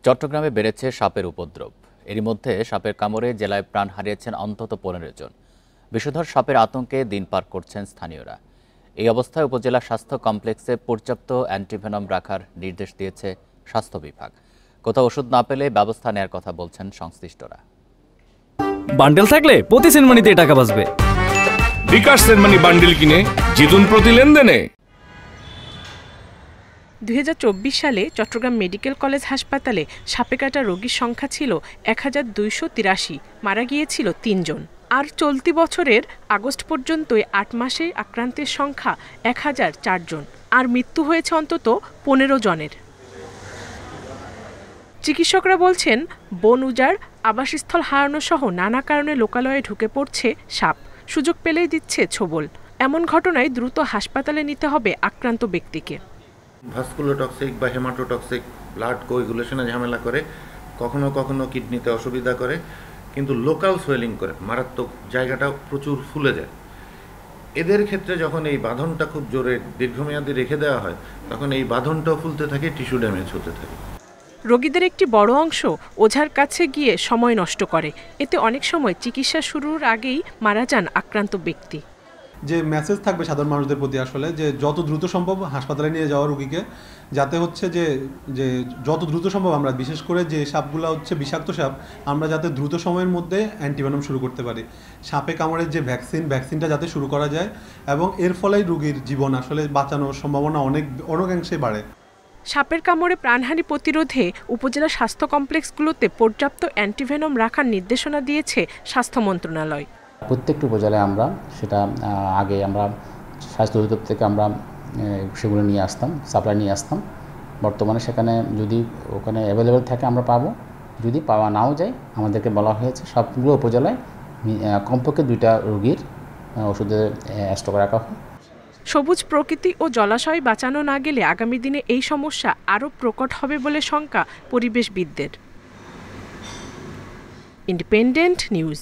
চট্টগ্রামে বেড়েছে সাপের উপদ্রব। এরই মধ্যে সাপের কামড়ে জেলায় প্রাণ হারিয়েছেন অন্তত 15 জন। বিষধর সাপের আতঙ্কে দিন পার করছেন স্থানীয়রা। এই অবস্থায় উপজেলা স্বাস্থ্য কমপ্লেক্সে পর্যাপ্ত অ্যান্টিভেনম রাখার নির্দেশ দিয়েছে স্বাস্থ্য বিভাগ। কোথাও ওষুধ না পেলে ব্যবস্থা নেওয়ার কথা বলছেন সংশ্লিষ্টরা। বান্ডেল থাকলে প্রতি সেনমানিতে টাকা বাঁচবে। বিকাশ সেনমানি বান্ডেল কিনে জিতুন প্রতি লেনদেনে। 2024 সালে চট্টগ্রাম মেডিকেল কলেজ হাসপাতালে সাপে কাটা রোগীর সংখ্যা ছিল 1283, মারা গিয়েছিল 3 জন। আর চলতি বছরের আগস্ট পর্যন্তই 8 মাসে আক্রান্তের সংখ্যা 1004 জন, আর মৃত্যু হয়েছে অন্তত 15 জনের। চিকিৎসকরা বলছেন, বন উজাড়, আবাসস্থল হারানো সহ নানা কারণে লোকালয়ে ঢুকে পড়ছে সাপ। সুযোগ পেলেই দিচ্ছে ছোবল। এমন ঘটনায় দ্রুত হাসপাতালে নিতে হবে আক্রান্ত ব্যক্তিকে। ভাস্কুলোটক্সিক বা হেমাটোটক্সিক ব্লাড কোয়াগুলেশনে ঝামেলা করে, কখনো কখনো কিডনিতে অসুবিধা করে, কিন্তু লোকাল সোয়েলিং করে, মারাত্মক জায়গাটা প্রচুর ফুলে যায়। এদের ক্ষেত্রে যখন এই বাঁধনটা খুব জোরে দীর্ঘমেয়াদী রেখে দেওয়া হয়, তখন এই বাঁধনটাও ফুলতে থাকে, টিস্যু ড্যামেজ হতে থাকে। রোগীদের একটি বড় অংশ ওঝার কাছে গিয়ে সময় নষ্ট করে। এতে অনেক সময় চিকিৎসা শুরুর আগেই মারা যান আক্রান্ত ব্যক্তি। যে মেসেজ থাকবে সাধারণ মানুষদের প্রতি আসলে, যে যত দ্রুত সম্ভব হাসপাতালে নিয়ে যাওয়া রোগীকে, যাতে হচ্ছে যে যত দ্রুত সম্ভব আমরা, বিশেষ করে যে সাপগুলো হচ্ছে বিষাক্ত সাপ, আমরা যাতে দ্রুত সময়ের মধ্যে অ্যান্টিভেনম শুরু করতে পারি। সাপে কামড়ের যে ভ্যাকসিনটা যাতে শুরু করা যায়, এবং এর ফলেই রোগীর জীবন আসলে বাঁচানোর সম্ভাবনা অনেকাংশে বাড়ে। সাপের কামড়ে প্রাণহানি প্রতিরোধে উপজেলা স্বাস্থ্য কমপ্লেক্সগুলোতে পর্যাপ্ত অ্যান্টিভেনম রাখার নির্দেশনা দিয়েছে স্বাস্থ্য মন্ত্রণালয়। প্রত্যেকটি উপজেলায় আমরা সেটা আগে আমরা স্বাস্থ্য অধিদপ্তর থেকে আমরা সেগুলো নিয়ে আসতাম, সাপ্লাই নিয়ে আসতাম। বর্তমানে সেখানে যদি ওখানে অ্যাভেলেবেল থাকে আমরা পাবো, যদি পাওয়া নাও যায় আমাদেরকে বলা হয়েছে সবগুলো উপজেলায় কমপক্ষে 2টা রোগীর ওষুধের স্টক রাখা হয়। সবুজ প্রকৃতি ও জলাশয় বাঁচানো না গেলে আগামী দিনে এই সমস্যা আরও প্রকট হবে বলে শঙ্কা পরিবেশবিদদের। Independent news.